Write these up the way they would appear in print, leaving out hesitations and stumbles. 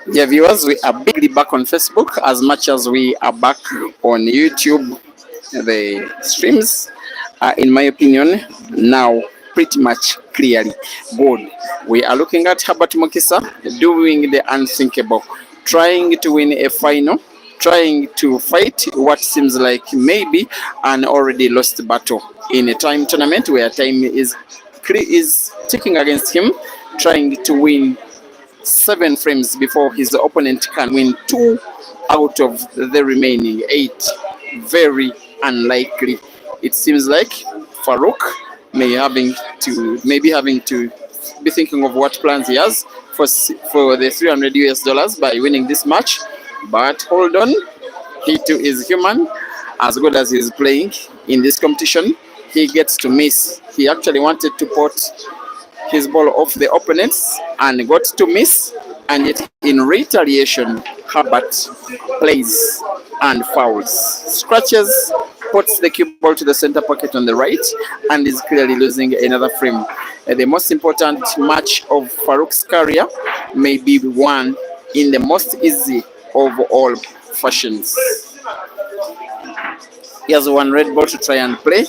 Yeah, viewers, we are bigly back on Facebook as much as we are back on YouTube. The streams are, in my opinion, now pretty much clearly good. We are looking at Herbert Mukisa doing the unthinkable, trying to win a final, trying to fight what seems like maybe an already lost battle in a time tournament where time is ticking against him, trying to win 7 frames before his opponent can win 2 out of the remaining 8. Very unlikely. It seems like FAROUK may be having to be thinking of what plans he has for the $300 by winning this match. But hold on, he too is human. As good as he's playing in this competition, he gets to miss. He actually wanted to put his ball off the opponents and got to miss, and yet in retaliation Herbert plays and fouls, scratches, puts the cue ball to the center pocket on the right, and is clearly losing another frame. The most important match of FAROUK's career may be won in the most easy of all fashions. He has one red ball to try and play.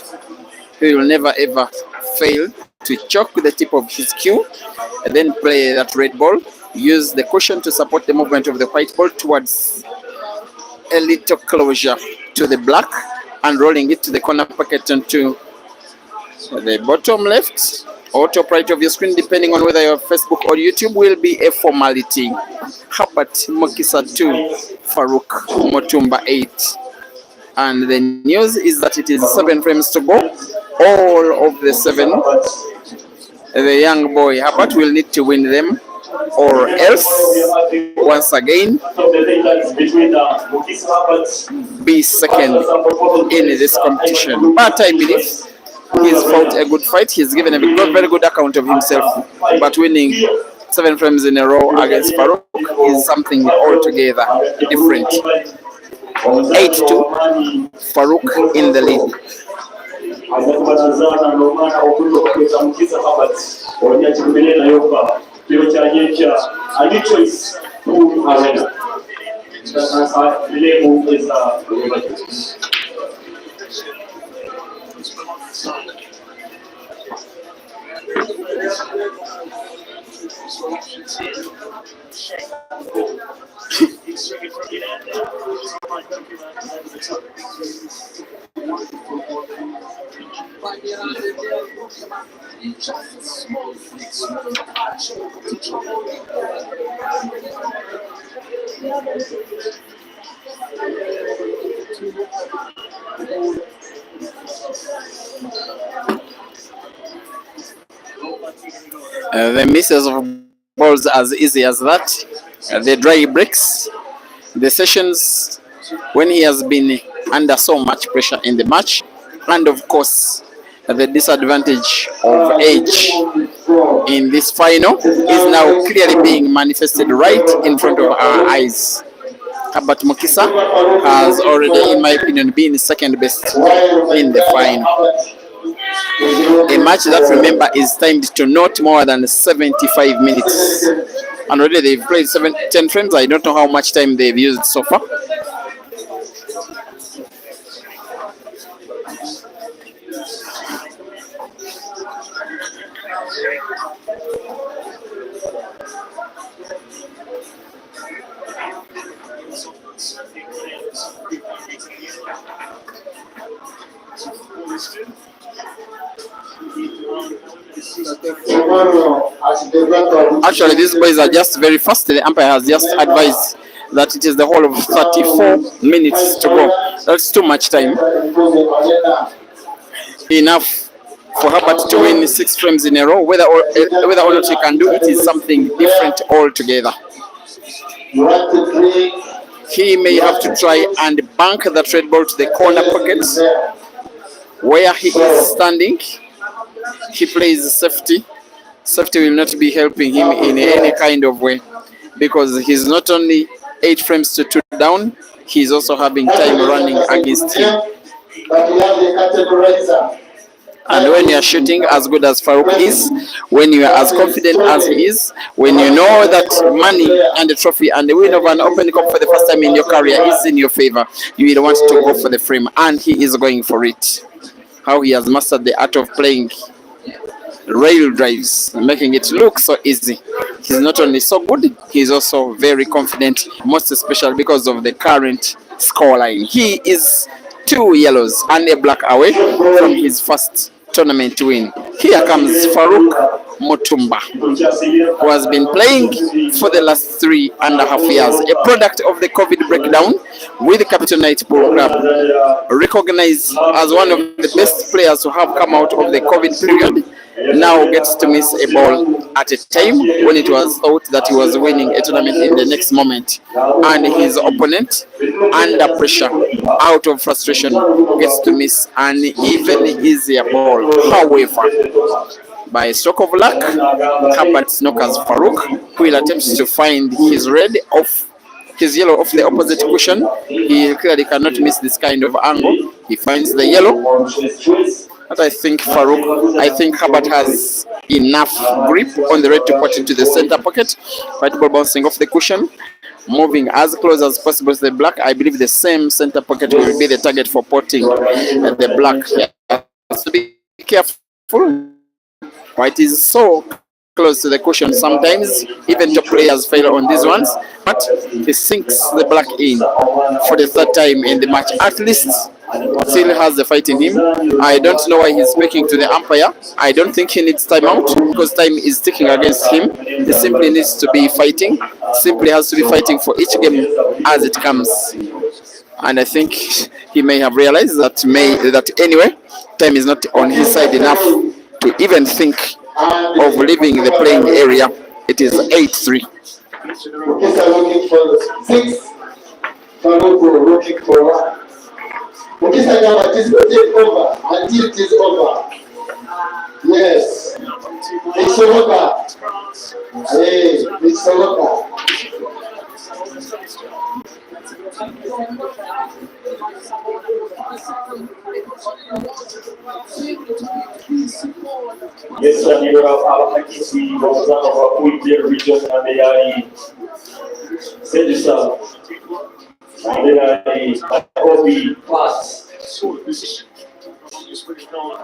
He will never ever fail to choke the tip of his cue, and then play that red ball, use the cushion to support the movement of the white ball towards a little closure to the black, and rolling it to the corner pocket onto the bottom left or top right of your screen, depending on whether you're Facebook or YouTube, will be a formality. Herbert Mukisa 2, FAROUK Motumba 8. And the news is that it is 7 frames to go. All of the 7, the young boy Herbert will need to win them, or else, once again, be second in this competition. But I believe he's fought a good fight. He's given a very good account of himself. But winning 7 frames in a row against FAROUK is something altogether different. 8-2, FAROUK in the lead. The misses of balls as easy as that. The dry breaks. The sessions when he has been under so much pressure in the match, and of course, the disadvantage of age in this final is now clearly being manifested right in front of our eyes. Herbert Mukisa has already, in my opinion, been second best in the final. A match that, remember, is timed to not more than 75 minutes. And already they've played 10 frames. I don't know how much time they've used so far. Actually, these boys are just very fast. The umpire has just advised that it is the whole of 34 minutes to go. That's too much time. Enough for Herbert to win 6 frames in a row. Whether or not he can do it is something different altogether. He may have to try and bank that red ball to the corner pocket where he is standing. He plays safety. Safety will not be helping him in any kind of way because he's not only 8 frames to 2 down, he's also having time running against him. And when you are shooting as good as FAROUK is, when you are as confident as he is, when you know that money and the trophy and the win of an Open Cup for the first time in your career is in your favor, you will want to go for the frame, and he is going for it. How he has mastered the art of playing rail drives, making it look so easy. He's not only so good, he's also very confident, most especially because of the current scoreline. He is 2 yellows and a black away from his first tournament win. Here comes FAROUK Mutumba, who has been playing for the last 3.5 years, a product of the COVID breakdown with the Capital Night Pool Club, recognized as one of the best players to have come out of the COVID period. Now gets to miss a ball at a time when it was thought that he was winning a tournament in the next moment, and his opponent, under pressure, out of frustration, gets to miss an even easier ball. However, by a stroke of luck, Herbert knockers FAROUK, who will attempt to find his yellow off the opposite cushion. He clearly cannot miss this kind of angle. He finds the yellow. But I think Herbert has enough grip on the red to put into the center pocket. White ball bouncing off the cushion, moving as close as possible to the black. I believe the same center pocket will be the target for potting the black. He has to be careful. White is so close to the cushion sometimes, even top players fail on these ones, but he sinks the black in for the 3rd time in the match. At least still has the fight in him. I don't know why he's speaking to the umpire. I don't think he needs timeout because time is ticking against him. He simply needs to be fighting, simply has to be fighting for each game as it comes. And I think he may have realized that anyway, time is not on his side enough to even think of leaving the playing area. It is 8-3. Looking for 6. Looking for Mukisa Gama, it is over until it is over. Yes. It's over. Hey, it's over. Yes, sir, you have our ITC, Rosanna, our region, and they are said yourself. And then I OB pass.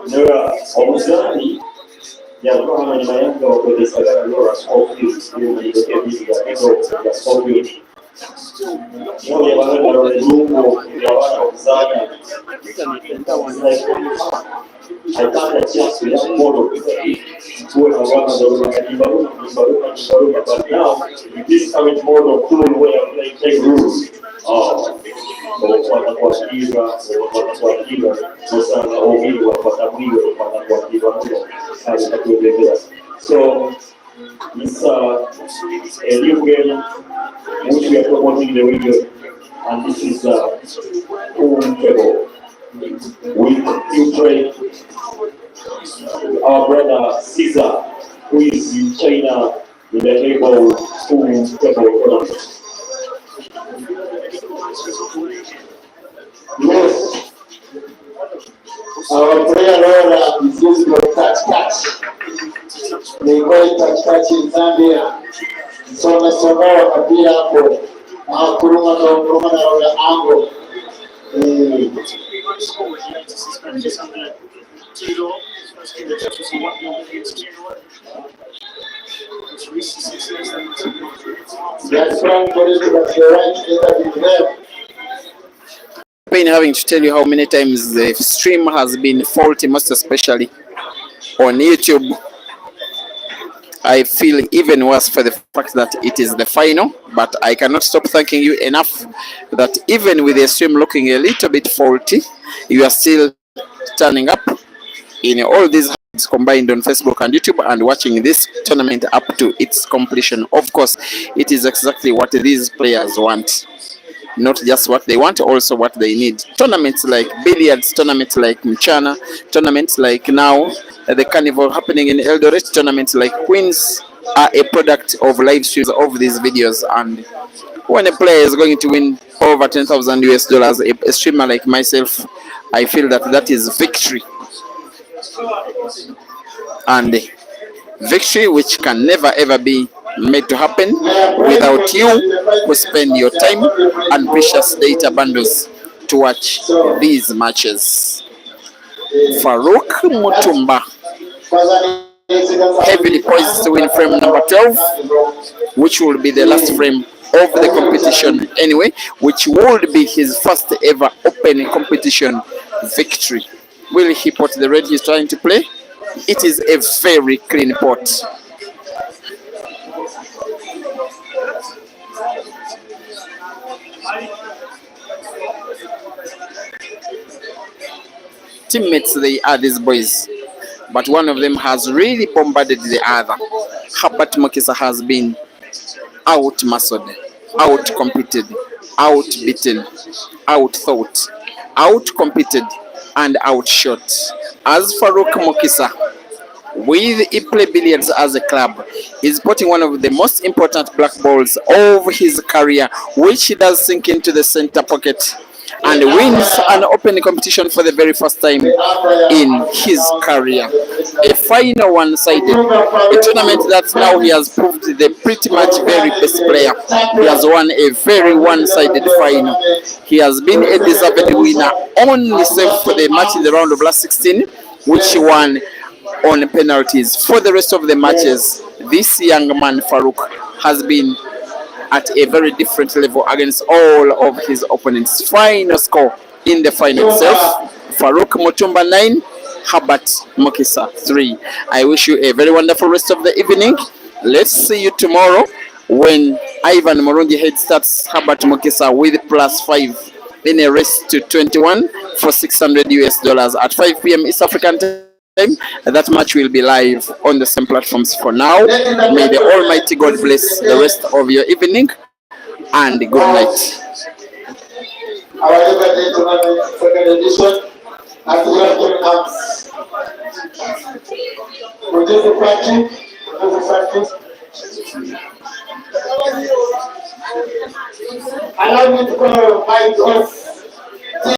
Nora, Omuzani, Yakuama, and I go with this Laura, all fields, you need to get busy, I go, that's all good. No, you have another room, you have Omuzani. I can't adjust with that model. But now, with this current model, full way of playing, take rules. So It's a new game which we are promoting in the region, and this is home table. We infiltrate our brother Caesar, who is in China in the table home table tournament. Yes, our player Laura is using the touch. They call it touch in Zambia. Somewhere wakapia hapo kuruma na Laura ango. Pain having to tell you how many times the stream has been faulty, most especially on YouTube. I feel even worse for the fact that it is the final, but I cannot stop thanking you enough that even with the stream looking a little bit faulty, you are still turning up in all these hands combined on Facebook and YouTube and watching this tournament up to its completion. Of course, it is exactly what these players want. Not just what they want, also what they need. Tournaments like billiards, tournaments like Mchana, tournaments like now the carnival happening in Eldoret, tournaments like Queens are a product of live streams of these videos. And when a player is going to win over 10,000 US dollars, a streamer like myself, I feel that that is victory. And victory which can never ever be made to happen without you who spend your time and precious data bundles to watch these matches. FAROUK Mutumba heavily poised to win frame number 12, which will be the last frame of the competition anyway, which would be his first ever open competition victory. Will he pot the red he's trying to play? It is a very clean pot. Teammates they are these boys, but one of them has really bombarded the other. Herbert Mokisa has been out-muscled, out-competed, out-beaten, out-thought, out-competed, and outshot. As FAROUK Mokisa, with Iple Billiards as a club, is putting one of the most important black balls of his career, which he does sink into the center pocket and wins an open competition for the very first time in his career. A final one-sided, a tournament that now he has proved the pretty much very best player. He has won a very one-sided final. He has been a deserved winner, only save for the match in the round of last 16, which he won on penalties. For the rest of the matches, this young man FAROUK has been at a very different level against all of his opponents. Final score in the final itself: FAROUK Mutumba 9, Herbert Mokisa 3. I wish you a very wonderful rest of the evening. Let's see you tomorrow when Ivan Morongi head starts Herbert Mokisa with +5 in a race to 21 for $600 US at 5 p.m. East African time. That match will be live on the same platforms for now. May the Almighty God bless the rest of your evening and good night. Our second edition at the Arts. Allow me to call my